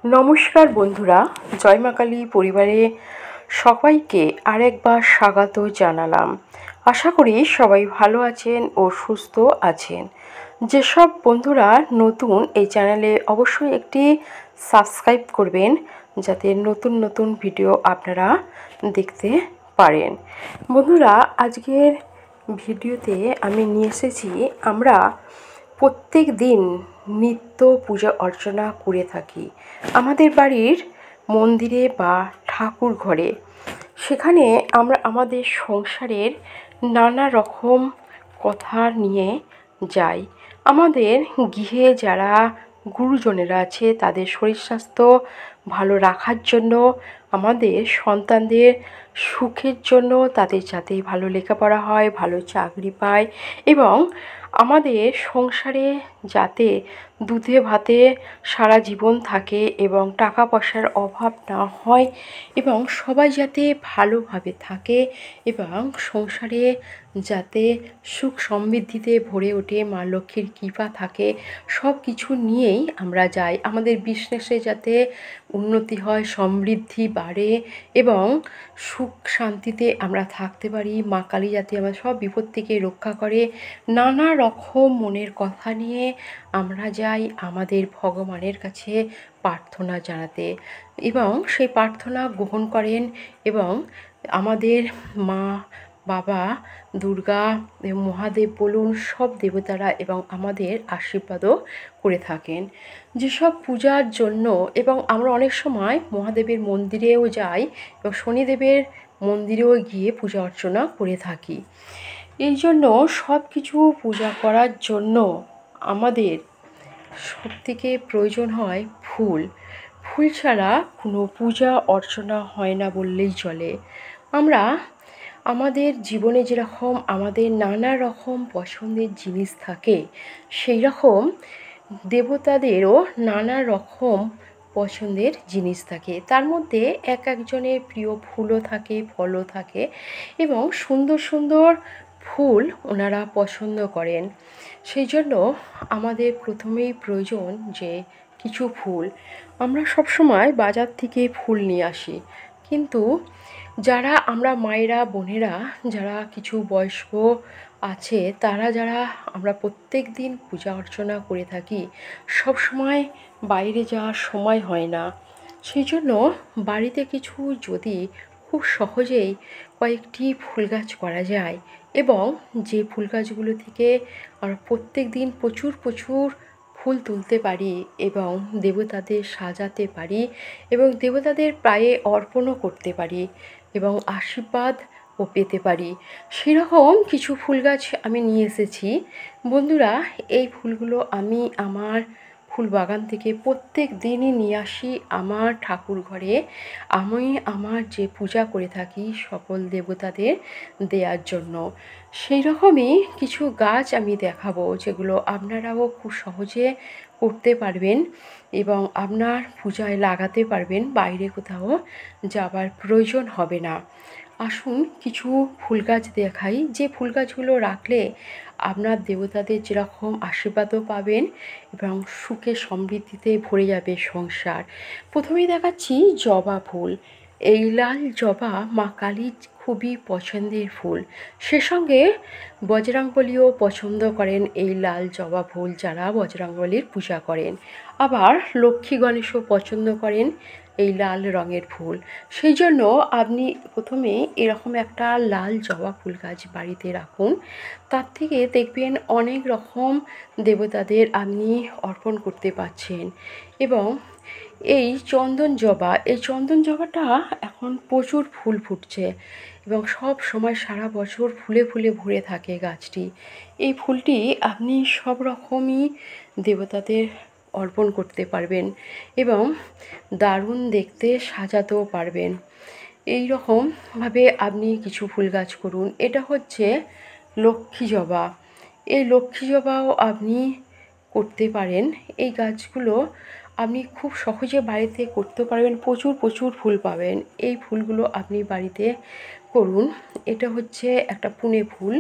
নমস্কার বন্ধুরা, জয় মা কালী পরিবারে সবাইকে আরেকবার স্বাগত জানালাম। আশা করি সবাই ভালো আছেন ও সুস্থ আছেন। যেসব বন্ধুরা নতুন এই চ্যানেলে অবশ্যই একটি সাবস্ক্রাইব করবেন, যাতে নতুন নতুন ভিডিও আপনারা দেখতে পারেন। বন্ধুরা, আজকের ভিডিওতে আমি নিয়ে এসেছি, আমরা প্রত্যেক দিন নিত্য পূজা অর্চনা করে থাকি আমাদের বাড়ির মন্দিরে বা ঠাকুর ঘরে। সেখানে আমরা আমাদের সংসারের নানা রকম কথা নিয়ে যাই। আমাদের গৃহে যারা গুরুজনেরা আছে তাদের শরীর স্বাস্থ্য ভালো রাখার জন্য, আমাদের সন্তানদের সুখের জন্য, তাদের যাতে ভালো লেখাপড়া হয়, ভালো চাকরি পায় এবং আমাদের সংসারে যাতে দুধে ভাতে সারা জীবন থাকে এবং টাকা পয়সার অভাব না হয় এবং সবাই যাতে ভালোভাবে থাকে এবং সংসারে যাতে সুখ সমৃদ্ধিতে ভরে ওঠে, মা লক্ষ্মীর কৃপা থাকে, সব কিছু নিয়েই আমরা যাই। আমাদের বিজনেসে যাতে উন্নতি হয়, সমৃদ্ধি বাড়ে এবং সুখ শান্তিতে আমরা থাকতে পারি, মা কালী যাতে আমরা সব বিপদ থেকে রক্ষা করে, নানা রকম মনের কথা নিয়ে আমরা যাই আমাদের ভগবানের কাছে প্রার্থনা জানাতে এবং সেই প্রার্থনা গ্রহণ করেন এবং আমাদের মা, বাবা, দুর্গা, মহাদেব বলুন, সব দেবতারা এবং আমাদের আশীর্বাদও করে থাকেন যেসব পূজার জন্য। এবং আমরা অনেক সময় মহাদেবের মন্দিরেও যাই এবং শনিদেবের মন্দিরেও গিয়ে পূজা অর্চনা করে থাকি। এই জন্য সব কিছু পূজা করার জন্য আমাদের সবথেকে প্রয়োজন হয় ফুল। ফুল ছাড়া কোনো পূজা অর্চনা হয় না বললেই চলে। আমরা আমাদের জীবনে যেরকম আমাদের নানা রকম পছন্দের জিনিস থাকে, সেই রকম দেবতাদেরও নানা রকম পছন্দের জিনিস থাকে। তার মধ্যে এক একজনের প্রিয় ফুলও থাকে, ফলও থাকে এবং সুন্দর সুন্দর ফুল ওনারা পছন্দ করেন। সেই জন্য আমাদের প্রথমেই প্রয়োজন যে কিছু ফুল। আমরা সবসময় বাজার থেকে ফুল নিয়ে আসি, কিন্তু যারা আমরা মায়েরা, বোনেরা যারা কিছু বয়স্ক আছে, তারা যারা আমরা প্রত্যেক দিন পূজা অর্চনা করে থাকি, সব সময় বাইরে যাওয়ার সময় হয় না। সেই জন্য বাড়িতে কিছু যদি খুব সহজেই কয়েকটি ফুল গাছ করা যায় এবং যে ফুল গাছগুলো থেকে আমরা প্রত্যেক দিন প্রচুর প্রচুর ফুল তুলতে পারি এবং দেবতাদের সাজাতে পারি এবং দেবতাদের পায়ে অর্পণও করতে পারি এবং আশীর্বাদও পেতে পারি, সেরকম কিছু ফুল গাছ আমি নিয়ে এসেছি। বন্ধুরা, এই ফুলগুলো আমি আমার ফুল বাগান থেকে প্রত্যেক দিনই নিয়ে আসি আমার ঠাকুর ঘরে। আমি আমার যে পূজা করে থাকি সকল দেবতাদের দেওয়ার জন্য। সেই রকমই কিছু গাছ আমি দেখাবো, যেগুলো আপনারাও খুব সহজে করতে পারবেন এবং আপনার পূজায় লাগাতে পারবেন, বাইরে কোথাও যাবার প্রয়োজন হবে না। আসুন কিছু ফুল গাছ দেখাই, যে ফুল গাছগুলো রাখলে আপনার দেবতাদের যেরকম আশীর্বাদও পাবেন এবং সুখে সমৃদ্ধিতে ভরে যাবে সংসার। প্রথমেই দেখাচ্ছি জবা ফুল। এই লাল জবা মা কালীর খুবই পছন্দের ফুল। সে সঙ্গে বজরংবলীও পছন্দ করেন এই লাল জবা ফুল, যারা বজরংবলীর পূজা করেন। আবার লক্ষ্মী গণেশও পছন্দ করেন এই লাল রঙের ফুল। সেই জন্য আপনি প্রথমে এরকম একটা লাল জবা ফুল গাছ বাড়িতে রাখুন। তার থেকে দেখবেন অনেক রকম দেবতাদের আপনি অর্পণ করতে পারছেন। এবং এই চন্দন জবাটা এখন প্রচুর ফুল ফুটছে এবং সব সময় সারা বছর ফুলে ফুলে ভরে থাকে গাছটি। এই ফুলটি আপনি সব রকমই দেবতাদের অর্পণ করতে পারবেন এবং দারুণ দেখতে সাজাতেও পারবেন। এই রকমভাবে আপনি কিছু ফুল গাছ করুন। এটা হচ্ছে লক্ষ্মী জবা। এই লক্ষ্মী জবাও আপনি করতে পারেন। এই গাছগুলো আপনি খুব সহজে বাড়িতে করতে পারবেন, প্রচুর প্রচুর ফুল পাবেন। এই ফুলগুলো আপনি বাড়িতে করুন। এটা হচ্ছে একটা পুনে ফুল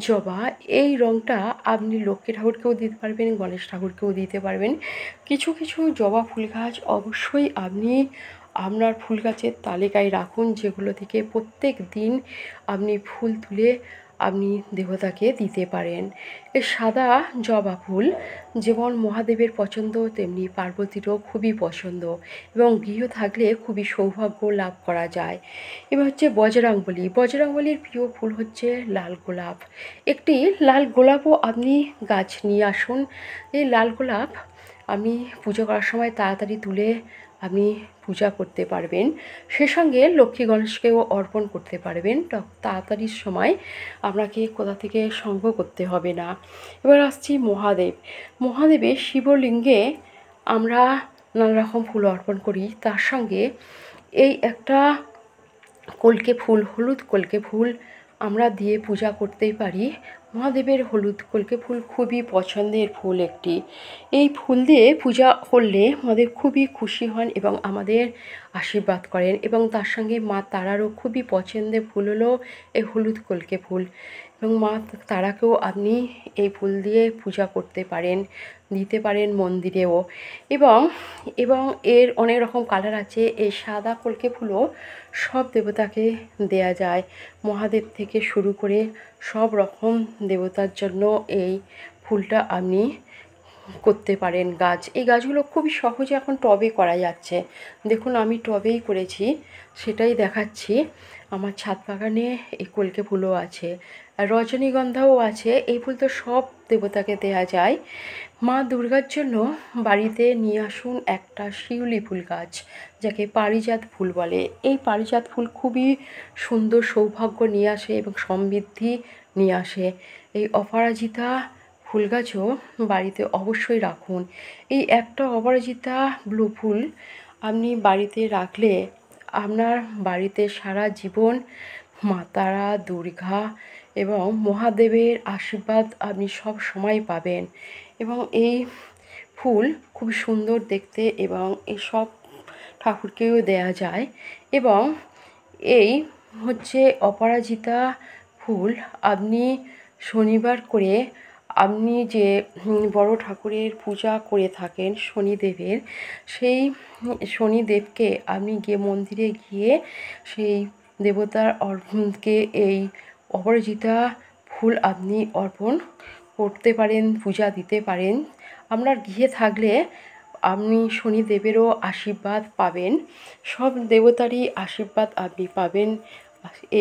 জবা। এই রঙটা আপনি লক্ষ্মী ঠাকুরকেও দিতে পারবেন, গণেশ ঠাকুরকেও দিতে পারবেন। কিছু কিছু জবা ফুল গাছ অবশ্যই আপনি আপনার ফুল গাছের তালিকায় রাখুন, যেগুলো থেকে প্রত্যেক দিন আপনি ফুল তুলে আপনি দেবতাকে দিতে পারেন। এই সাদা জবা ফুল যেমন মহাদেবের পছন্দ, তেমনি পার্বতীরও খুবই পছন্দ এবং গৃহ থাকলে খুবই সৌভাগ্য লাভ করা যায়। এবার হচ্ছে বজরাঙ্গবলী। বজরাঙ্গবলীর প্রিয় ফুল হচ্ছে লাল গোলাপ। একটি লাল গোলাপও আপনি গাছ নিয়ে আসুন। এই লাল গোলাপ আপনি পুজো করার সময় তাড়াতাড়ি তুলে আপনি পূজা করতে পারবেন। সে সঙ্গে লক্ষ্মী গণেশকেও অর্পণ করতে পারবেন। তাড়াতাড়ির সময় আপনাকে কোথা থেকে সংগ্রহ করতে হবে না। এবার আসছি মহাদেব। মহাদেবের শিবলিঙ্গে আমরা নানা রকম ফুল অর্পণ করি। তার সঙ্গে এই একটা কলকে ফুল, হলুদ কলকে ফুল আমরা দিয়ে পূজা করতেই পারি। মহাদেবের হলুদ কলকে ফুল খুবই পছন্দের ফুল একটি। এই ফুল দিয়ে পূজা করলে মহাদেব খুবই খুশি হন এবং আমাদের আশীর্বাদ করেন। এবং তার সঙ্গে মা তারারও খুবই পছন্দের ফুল হলো এই হলুদ কলকে ফুল। এবং মা তারাকেও আপনি এই ফুল দিয়ে পূজা করতে পারেন, দিতে পারেন মন্দিরেও। এবং এবং এর অনেক রকম কালার আছে। এই সাদা কলকে ফুলও সব দেবতাকে দেয়া যায়, মহাদেব থেকে শুরু করে সব রকম দেবতার জন্য এই ফুলটা আপনি করতে পারেন গাছ। এই গাছগুলো খুবই সহজে এখন টবে করা যাচ্ছে। দেখুন আমি টবেই করেছি, সেটাই দেখাচ্ছি। আমার ছাদ বাগানে এই কলকে ফুলও আছে, আর রজনীগন্ধাও আছে। এই ফুল তো সব দেবতাকে দেয়া যায়। মা দুর্গার জন্য বাড়িতে নিয়ে আসুন একটা শিউলি ফুল গাছ, যাকে পারিজাত ফুল বলে। এই পারিজাত ফুল খুবই সুন্দর সৌভাগ্য নিয়ে আসে এবং সমৃদ্ধি নিয়ে আসে। এই অপরাজিতা ফুল গাছও বাড়িতে অবশ্যই রাখুন। এই একটা অপরাজিতা ব্লু ফুল আপনি বাড়িতে রাখলে আপনার বাড়িতে সারা জীবন মা তারা, দুর্গা এবং মহাদেবের আশীর্বাদ আপনি সব সময় পাবেন। এবং এই ফুল খুব সুন্দর দেখতে এবং এই সব ঠাকুরকেও দেয়া যায়। এবং এই হচ্ছে অপরাজিতা ফুল আপনি শনিবার করে আপনি যে বড় ঠাকুরের পূজা করে থাকেন শনিদেবের, সেই শনিদেবকে আপনি গিয়ে মন্দিরে গিয়ে সেই দেবতার কে এই অপরাজিতা ফুল আপনি অর্পণ করতে পারেন, পূজা দিতে পারেন। আপনার গৃহে থাকলে আপনি শনিদেবেরও আশীর্বাদ পাবেন, সব দেবতারই আশীর্বাদ আপনি পাবেন।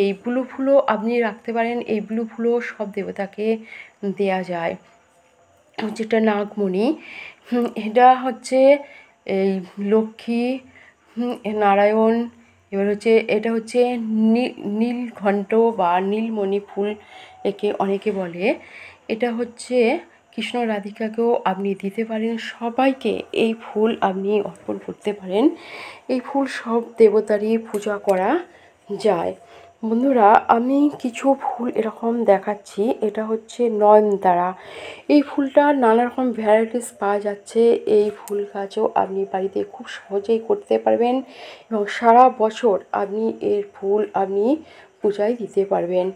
এই ব্লু ফুলও আপনি রাখতে পারেন। এই ব্লু ফুলও সব দেবতাকে দেয়া যায়। যেটা নাগমণি, এটা হচ্ছে এই লক্ষ্মী, নারায়ণ। এবার হচ্ছে এটা হচ্ছে নীলঘণ্ট বা নীলমণি ফুল একে অনেকে বলে। এটা হচ্ছে কৃষ্ণ রাধিকাকেও আপনি দিতে পারেন। সবাইকে এই ফুল আপনি অর্পণ করতে পারেন। এই ফুল সব দেবতারই পূজা করা যায়। বন্ধুরা আমি কিছু ফুল এরকম দেখাচ্ছি। এটা হচ্ছে নয়নতারা। এই ফুলটা নানা রকম ভ্যারাইটিস পাওয়া যাচ্ছে। এই ফুল গাছও আপনি বাড়িতে খুব সহজেই করতে পারবেন এবং সারা বছর আপনি এর ফুল আপনি পূজায় দিতে পারবেন।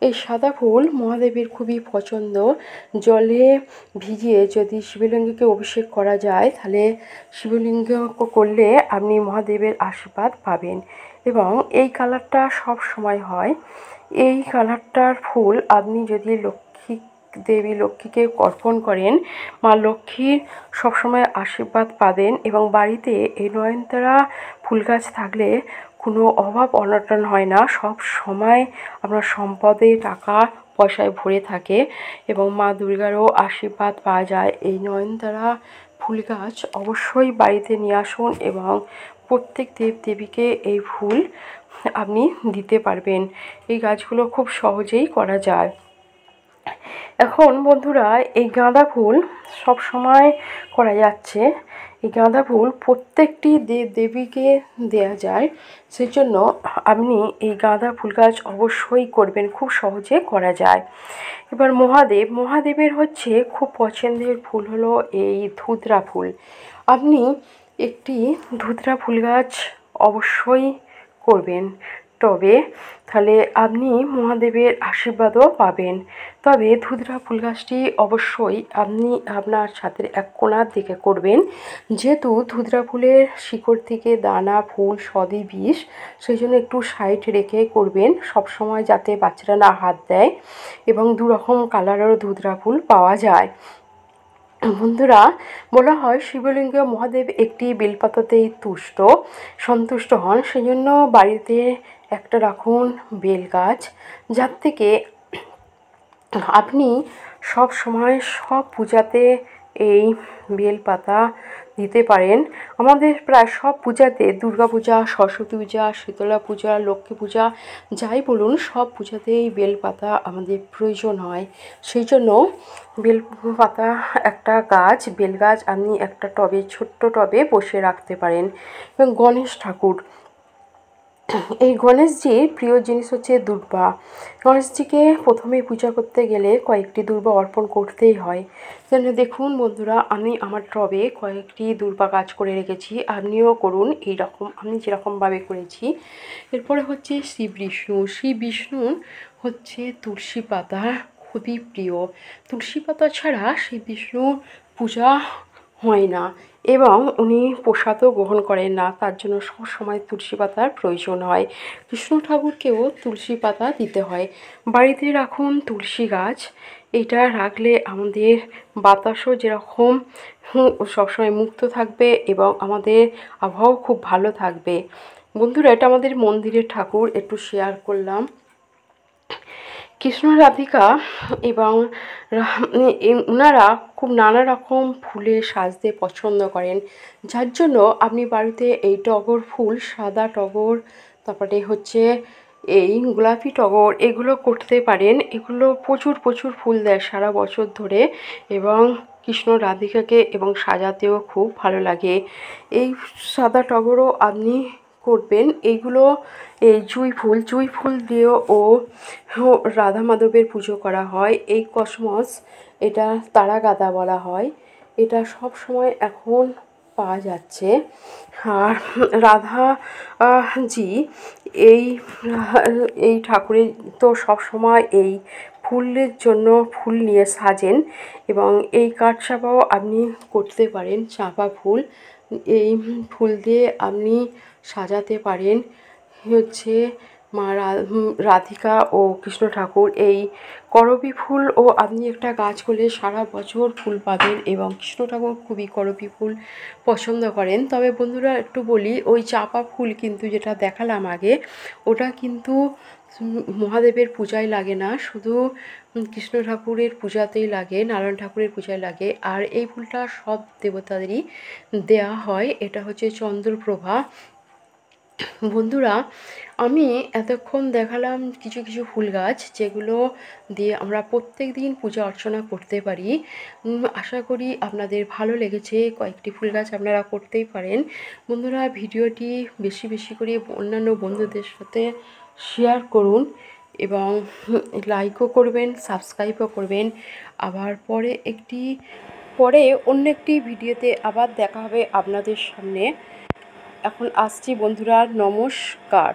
এই সাদা ফুল মহাদেবের খুবই পছন্দ। জলে ভিজিয়ে যদি শিবলিঙ্গকে অভিষেক করা যায়, তাহলে শিবলিঙ্গ করলে আপনি মহাদেবের আশীর্বাদ পাবেন। এবং এই কালারটা সব সময় হয়। এই কালারটার ফুল আপনি যদি দেবী লক্ষ্মীকে অর্পণ করেন, মা লক্ষ্মীর সবসময় আশীর্বাদ পাবেন। এবং বাড়িতে এই নয়নতারা ফুল গাছ থাকলে কোনো অভাব অনটন হয় না, সব সময় আপনার সম্পদে টাকা পয়সায় ভরে থাকে এবং মা দুর্গারও আশীর্বাদ পাওয়া যায়। এই নয়নতারা ফুল গাছ অবশ্যই বাড়িতে নিয়ে আসুন এবং প্রত্যেক দেবদেবীকে এই ফুল আপনি দিতে পারবেন। এই গাছগুলো খুব সহজেই করা যায়। এখন বন্ধুরা এই গাঁদা ফুল সব সময় করা যাচ্ছে। এই গাঁদা ফুল প্রত্যেকটি দেবদেবীকে দেয়া যায়, সেজন্য আপনি এই গাঁদা ফুল গাছ অবশ্যই করবেন, খুব সহজে করা যায়। এবার মহাদেবের হচ্ছে খুব পছন্দের ফুল হলো এই ধুতরা ফুল। আপনি একটি ধুতরা ফুল গাছ অবশ্যই করবেন। টবে, তাহলে আপনি মহাদেবের আশীর্বাদও পাবেন। তবে ধুতরা ফুল গাছটি অবশ্যই আপনি আপনার ছাদের এক কোণার দিকে করবেন, যেহেতু ধুতরা ফুলের শিকড় থেকে দানা ফুল সবই বিষ, সেই জন্য একটু সাইড রেখে করবেন, সবসময় যাতে বাচ্চারা না হাত দেয়। এবং দুরকম কালারেরও ধুতরা ফুল পাওয়া যায়। বন্ধুরা, বলা হয় শিবলিঙ্গ মহাদেব একটি বেলপাতাতেই সন্তুষ্ট হন, সেই জন্য বাড়িতে একটা রাখুন বেল গাছ, যার থেকে আপনি সব সময় সব পূজাতে এই বেলপাতা দিতে পারেন। আমাদের প্রায় সব পূজাতে দুর্গাপূজা, সরস্বতী পূজা, শীতলা পূজা, লক্ষ্মী পূজা, যাই বলুন সব পূজাতেই বেলপাতা আমাদের প্রয়োজন হয়। সেই জন্য বেলপাতা একটা গাছ, বেল গাছ আপনি একটা টবে, ছোট্ট টবে বসিয়ে রাখতে পারেন। এবং গণেশ ঠাকুর, এই গণেশজির প্রিয় জিনিস হচ্ছে দূর্বা। গণেশজিকে প্রথমেই পূজা করতে গেলে কয়েকটি দূর্বা অর্পণ করতেই হয়। যেন দেখুন বন্ধুরা, আমি আমার টবে কয়েকটি দূর্বা গাছ করে রেখেছি, আপনিও করুন এইরকম আমি যেরকমভাবে করেছি। এরপরে হচ্ছে শ্রী বিষ্ণুর হচ্ছে তুলসী পাতা খুবই প্রিয়। তুলসী পাতা ছাড়া শ্রী বিষ্ণুর পূজা হয় না এবং উনি প্রসাদও গ্রহণ করেন না, তার জন্য সবসময় তুলসী পাতার প্রয়োজন হয়। কৃষ্ণ ঠাকুরকেও তুলসী পাতা দিতে হয়। বাড়িতে রাখুন তুলসী গাছ, এটা রাখলে আমাদের বাতাসও যেরকম সবসময় মুক্ত থাকবে এবং আমাদের আবহাওয়াও খুব ভালো থাকবে। বন্ধুরা, এটা আমাদের মন্দিরের ঠাকুর, একটু শেয়ার করলাম। কৃষ্ণ রাধিকা এবং ওনারা খুব নানা রকম ফুলে সাজতে পছন্দ করেন, যার জন্য আপনি বাড়িতে এই টগর ফুল, সাদা টগর, তারপরে হচ্ছে এই গোলাপি টগর, এগুলো করতে পারেন। এগুলো প্রচুর প্রচুর ফুল দেয় সারা বছর ধরে এবং কৃষ্ণ রাধিকাকে এবং সাজাতেও খুব ভালো লাগে। এই সাদা টগরও আপনি করবেন। এইগুলো এই জুঁই ফুল দিয়েও রাধা মাধবের পুজো করা হয়। এই কসমস, এটা তারা গাদা বলা হয়, এটা সব সময় এখন পাওয়া যাচ্ছে। আর রাধা জি এই ঠাকুরের তো সব সময় এই ফুলের জন্য ফুল নিয়ে সাজেন এবং এই কাঠচাঁপাও আপনি করতে পারেন। চাঁপা ফুল, এই ফুল দিয়ে আপনি সাজাতে পারেন। হচ্ছে মা রাধিকা ও কৃষ্ণ ঠাকুর, এই করবী ফুলও আপনি একটা গাছ করলে সারা বছর ফুল পাবেন এবং কৃষ্ণ ঠাকুর খুবই করবী ফুল পছন্দ করেন। তবে বন্ধুরা একটু বলি, ওই চাঁপা ফুল কিন্তু যেটা দেখালাম আগে, ওটা কিন্তু মহাদেবের পূজায় লাগে না, শুধু কৃষ্ণ ঠাকুরের পূজাতেই লাগে, নারায়ণ ঠাকুরের পূজায় লাগে। আর এই ফুলটা সব দেবতাদেরই দেয়া হয়, এটা হচ্ছে চন্দ্রপ্রভা। বন্ধুরা, আমি এতক্ষণ দেখালাম কিছু কিছু ফুল গাছ, যেগুলো দিয়ে আমরা প্রত্যেক দিন পূজা অর্চনা করতে পারি। আশা করি আপনাদের ভালো লেগেছে। কয়েকটি ফুল গাছ আপনারা করতেই পারেন। বন্ধুরা, ভিডিওটি বেশি বেশি করে অন্যান্য বন্ধুদের সাথে শেয়ার করুন এবং লাইকও করবেন, সাবস্ক্রাইবও করবেন। আবার পরে অন্য একটি ভিডিওতে আবার দেখা হবে আপনাদের সামনে। এখন আসছি বন্ধুরা, নমস্কার।